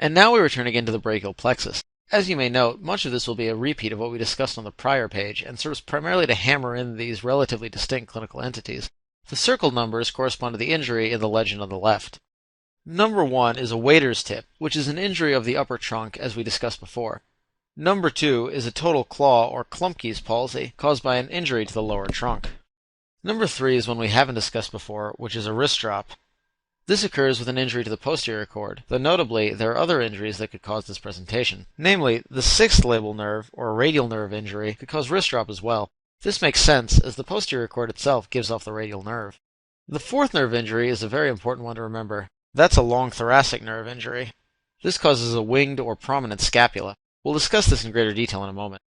And now we return again to the brachial plexus. As you may note, much of this will be a repeat of what we discussed on the prior page, and serves primarily to hammer in these relatively distinct clinical entities. The circled numbers correspond to the injury in the legend on the left. Number 1 is a waiter's tip, which is an injury of the upper trunk, as we discussed before. Number 2 is a total claw or Klumpke's palsy, caused by an injury to the lower trunk. Number 3 is one we haven't discussed before, which is a wrist drop. This occurs with an injury to the posterior cord, though notably there are other injuries that could cause this presentation. Namely, the sixth labral nerve, or radial nerve injury, could cause wrist drop as well. This makes sense, as the posterior cord itself gives off the radial nerve. The fourth nerve injury is a very important one to remember. That's a long thoracic nerve injury. This causes a winged or prominent scapula. We'll discuss this in greater detail in a moment.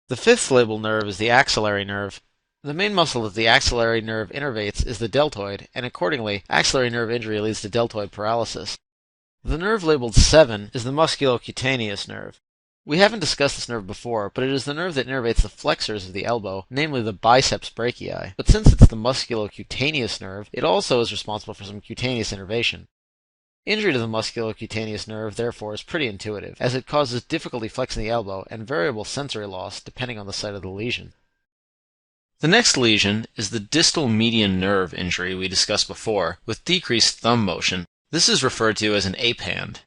The fifth labral nerve is the axillary nerve. The main muscle that the axillary nerve innervates is the deltoid, and accordingly, axillary nerve injury leads to deltoid paralysis. The nerve labeled 7 is the musculocutaneous nerve. We haven't discussed this nerve before, but it is the nerve that innervates the flexors of the elbow, namely the biceps brachii. But since it's the musculocutaneous nerve, it also is responsible for some cutaneous innervation. Injury to the musculocutaneous nerve, therefore, is pretty intuitive, as it causes difficulty flexing the elbow and variable sensory loss depending on the site of the lesion. The next lesion is the distal median nerve injury we discussed before, with decreased thumb motion. This is referred to as an ape hand.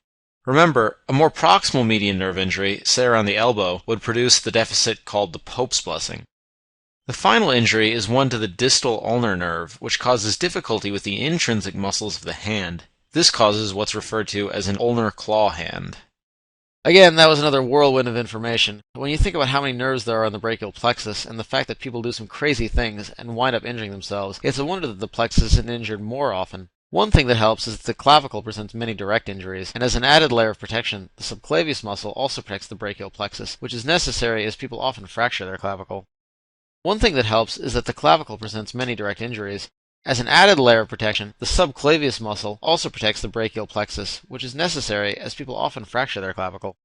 Remember, a more proximal median nerve injury, say around the elbow, would produce the deficit called the Pope's blessing. The final injury is one to the distal ulnar nerve, which causes difficulty with the intrinsic muscles of the hand. This causes what's referred to as an ulnar claw hand. Again, that was another whirlwind of information. When you think about how many nerves there are in the brachial plexus, and the fact that people do some crazy things and wind up injuring themselves, it's a wonder that the plexus isn't injured more often. One thing that helps is that the clavicle presents many direct injuries, and as an added layer of protection, the subclavius muscle also protects the brachial plexus, which is necessary as people often fracture their clavicle. One thing that helps is that the clavicle presents many direct injuries. As an added layer of protection, the subclavius muscle also protects the brachial plexus, which is necessary as people often fracture their clavicle.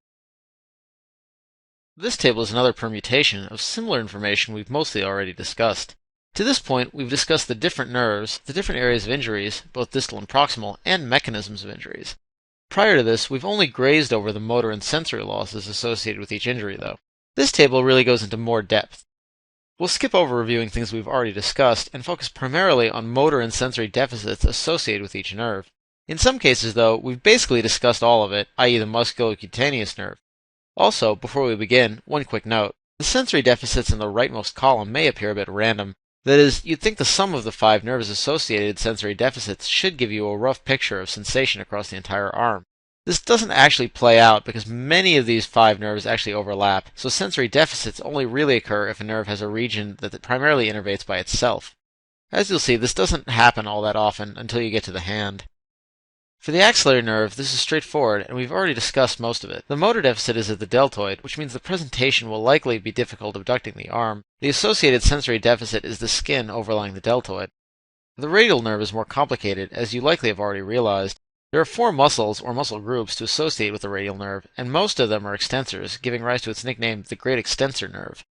This table is another permutation of similar information we've mostly already discussed. To this point, we've discussed the different nerves, the different areas of injuries, both distal and proximal, and mechanisms of injuries. Prior to this, we've only grazed over the motor and sensory losses associated with each injury, though. This table really goes into more depth. We'll skip over reviewing things we've already discussed and focus primarily on motor and sensory deficits associated with each nerve. In some cases, though, we've basically discussed all of it, i.e. the musculocutaneous nerve. Also, before we begin, one quick note. The sensory deficits in the rightmost column may appear a bit random. That is, you'd think the sum of the 5 nerves-associated sensory deficits should give you a rough picture of sensation across the entire arm. This doesn't actually play out because many of these 5 nerves actually overlap, so sensory deficits only really occur if a nerve has a region that primarily innervates by itself. As you'll see, this doesn't happen all that often until you get to the hand. For the axillary nerve, this is straightforward, and we've already discussed most of it. The motor deficit is at the deltoid, which means the presentation will likely be difficult abducting the arm. The associated sensory deficit is the skin overlying the deltoid. The radial nerve is more complicated, as you likely have already realized. There are 4 muscles, or muscle groups, to associate with the radial nerve, and most of them are extensors, giving rise to its nickname, the great extensor nerve.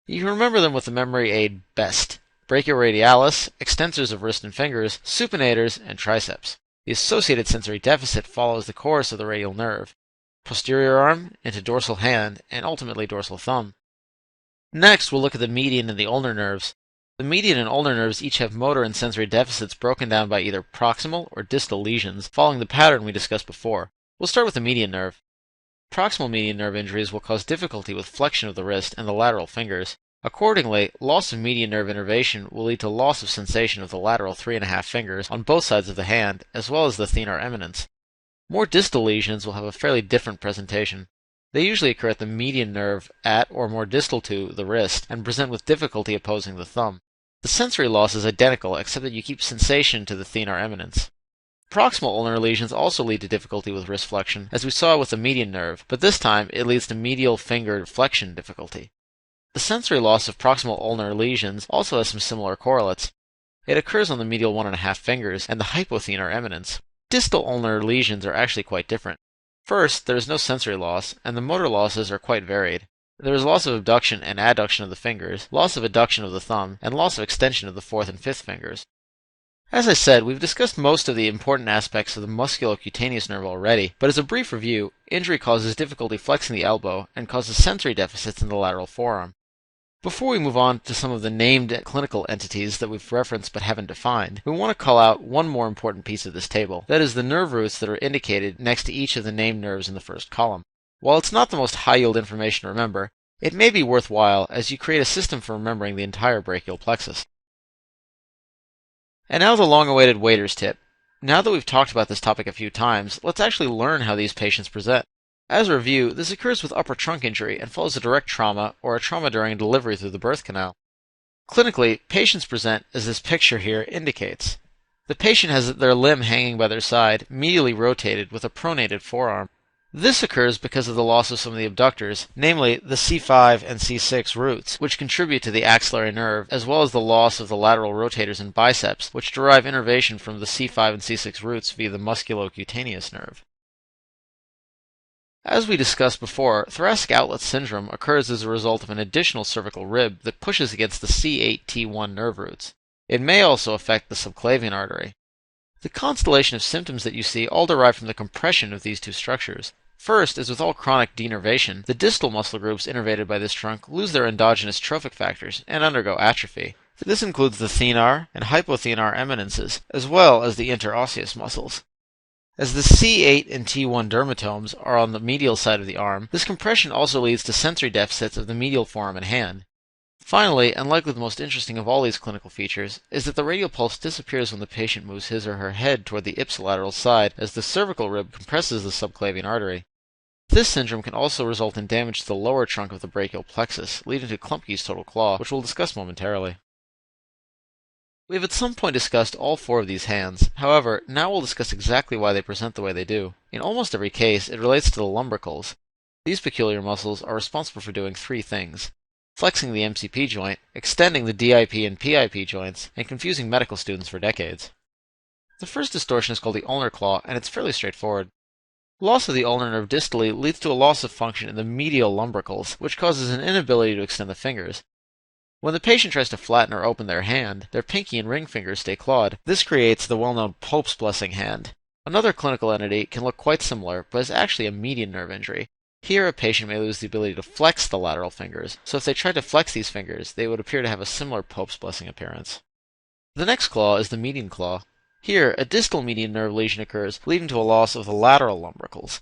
You can remember them with the memory aid BEST: brachioradialis, extensors of wrist and fingers, supinators, and triceps. The associated sensory deficit follows the course of the radial nerve. Posterior arm, into dorsal hand, and ultimately dorsal thumb. Next, we'll look at the median and the ulnar nerves. The median and ulnar nerves each have motor and sensory deficits broken down by either proximal or distal lesions, following the pattern we discussed before. We'll start with the median nerve. Proximal median nerve injuries will cause difficulty with flexion of the wrist and the lateral fingers. Accordingly, loss of median nerve innervation will lead to loss of sensation of the lateral 3½ fingers on both sides of the hand, as well as the thenar eminence. More distal lesions will have a fairly different presentation. They usually occur at the median nerve at or more distal to the wrist, and present with difficulty opposing the thumb. The sensory loss is identical, except that you keep sensation to the thenar eminence. Proximal ulnar lesions also lead to difficulty with wrist flexion, as we saw with the median nerve, but this time it leads to medial finger flexion difficulty. The sensory loss of proximal ulnar lesions also has some similar correlates. It occurs on the medial 1½ fingers and the hypothenar eminence. Distal ulnar lesions are actually quite different. First, there is no sensory loss, and the motor losses are quite varied. There is loss of abduction and adduction of the fingers, loss of adduction of the thumb, and loss of extension of the 4th and 5th fingers. As I said, we've discussed most of the important aspects of the musculocutaneous nerve already, but as a brief review, injury causes difficulty flexing the elbow and causes sensory deficits in the lateral forearm. Before we move on to some of the named clinical entities that we've referenced but haven't defined, we want to call out one more important piece of this table. That is the nerve roots that are indicated next to each of the named nerves in the first column. While it's not the most high-yield information to remember, it may be worthwhile as you create a system for remembering the entire brachial plexus. And now the long-awaited waiter's tip. Now that we've talked about this topic a few times, let's actually learn how these patients present. As a review, this occurs with upper trunk injury and follows a direct trauma or a trauma during delivery through the birth canal. Clinically, patients present as this picture here indicates. The patient has their limb hanging by their side, medially rotated with a pronated forearm. This occurs because of the loss of some of the abductors, namely the C5 and C6 roots, which contribute to the axillary nerve, as well as the loss of the lateral rotators and biceps, which derive innervation from the C5 and C6 roots via the musculocutaneous nerve. As we discussed before, thoracic outlet syndrome occurs as a result of an additional cervical rib that pushes against the C8-T1 nerve roots. It may also affect the subclavian artery. The constellation of symptoms that you see all derive from the compression of these two structures. First, as with all chronic denervation, the distal muscle groups innervated by this trunk lose their endogenous trophic factors and undergo atrophy. This includes the thenar and hypothenar eminences, as well as the interosseous muscles. As the C8 and T1 dermatomes are on the medial side of the arm, this compression also leads to sensory deficits of the medial forearm and hand. Finally, and likely the most interesting of all these clinical features, is that the radial pulse disappears when the patient moves his or her head toward the ipsilateral side as the cervical rib compresses the subclavian artery. This syndrome can also result in damage to the lower trunk of the brachial plexus, leading to Klumpke's total claw, which we'll discuss momentarily. We have at some point discussed all four of these hands. However, now we'll discuss exactly why they present the way they do. In almost every case, it relates to the lumbricals. These peculiar muscles are responsible for doing three things: flexing the MCP joint, extending the DIP and PIP joints, and confusing medical students for decades. The first distortion is called the ulnar claw, and it's fairly straightforward. Loss of the ulnar nerve distally leads to a loss of function in the medial lumbricals, which causes an inability to extend the fingers. When the patient tries to flatten or open their hand, their pinky and ring fingers stay clawed. This creates the well-known Pope's blessing hand. Another clinical entity can look quite similar, but is actually a median nerve injury. Here, a patient may lose the ability to flex the lateral fingers, so if they tried to flex these fingers, they would appear to have a similar Pope's blessing appearance. The next claw is the median claw. Here, a distal median nerve lesion occurs, leading to a loss of the lateral lumbricals.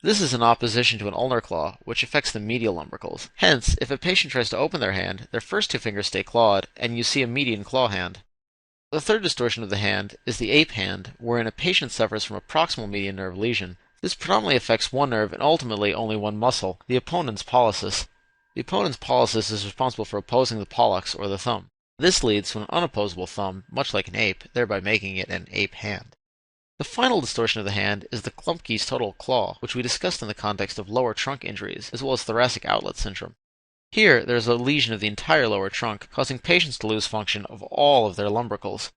This is in opposition to an ulnar claw, which affects the medial lumbricals. Hence, if a patient tries to open their hand, their first two fingers stay clawed, and you see a median claw hand. The third distortion of the hand is the ape hand, wherein a patient suffers from a proximal median nerve lesion. This predominantly affects one nerve and ultimately only one muscle, the opponent's pollicis. The opponent's pollicis is responsible for opposing the pollex or the thumb. This leads to an unopposable thumb, much like an ape, thereby making it an ape hand. The final distortion of the hand is the Klumpke's total claw, which we discussed in the context of lower trunk injuries, as well as thoracic outlet syndrome. Here, there is a lesion of the entire lower trunk, causing patients to lose function of all of their lumbricals.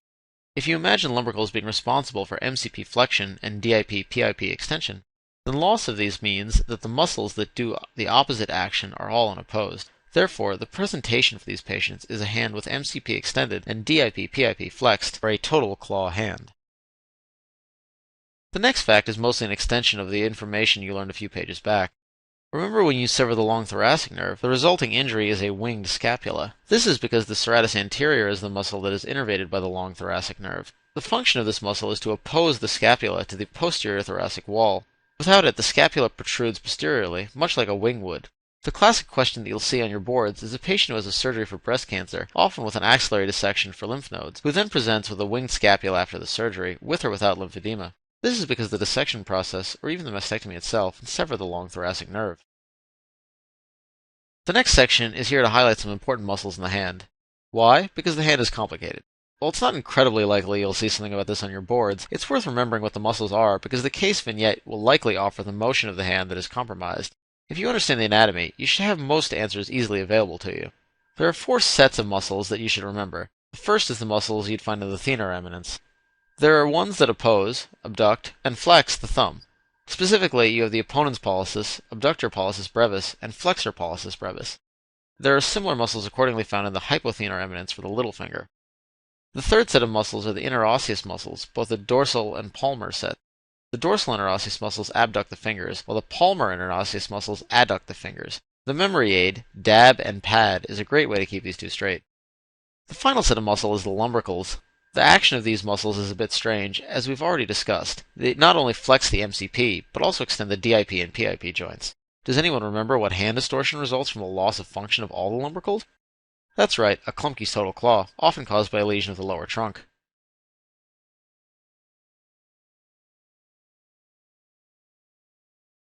If you imagine lumbricals being responsible for MCP flexion and DIP-PIP extension, then loss of these means that the muscles that do the opposite action are all unopposed. Therefore, the presentation for these patients is a hand with MCP extended and DIP-PIP flexed for a total claw hand. The next fact is mostly an extension of the information you learned a few pages back. Remember when you sever the long thoracic nerve, the resulting injury is a winged scapula. This is because the serratus anterior is the muscle that is innervated by the long thoracic nerve. The function of this muscle is to oppose the scapula to the posterior thoracic wall. Without it, the scapula protrudes posteriorly, much like a wing would. The classic question that you'll see on your boards is a patient who has a surgery for breast cancer, often with an axillary dissection for lymph nodes, who then presents with a winged scapula after the surgery, with or without lymphedema. This is because the dissection process, or even the mastectomy itself, can sever the long thoracic nerve. The next section is here to highlight some important muscles in the hand. Why? Because the hand is complicated. While it's not incredibly likely you'll see something about this on your boards, it's worth remembering what the muscles are because the case vignette will likely offer the motion of the hand that is compromised. If you understand the anatomy, you should have most answers easily available to you. There are 4 sets of muscles that you should remember. The first is the muscles you'd find in the thenar eminence. There are ones that oppose, abduct, and flex the thumb. Specifically, you have the opponent's pollicis, abductor pollicis brevis, and flexor pollicis brevis. There are similar muscles accordingly found in the hypothenar eminence for the little finger. The third set of muscles are the interosseous muscles, both the dorsal and palmar set. The dorsal interosseous muscles abduct the fingers, while the palmar interosseous muscles adduct the fingers. The memory aid, dab and pad, is a great way to keep these two straight. The final set of muscle is the lumbricals. The action of these muscles is a bit strange, as we've already discussed. They not only flex the MCP, but also extend the DIP and PIP joints. Does anyone remember what hand distortion results from a loss of function of all the lumbricals? That's right, a Klumpke's total claw, often caused by a lesion of the lower trunk.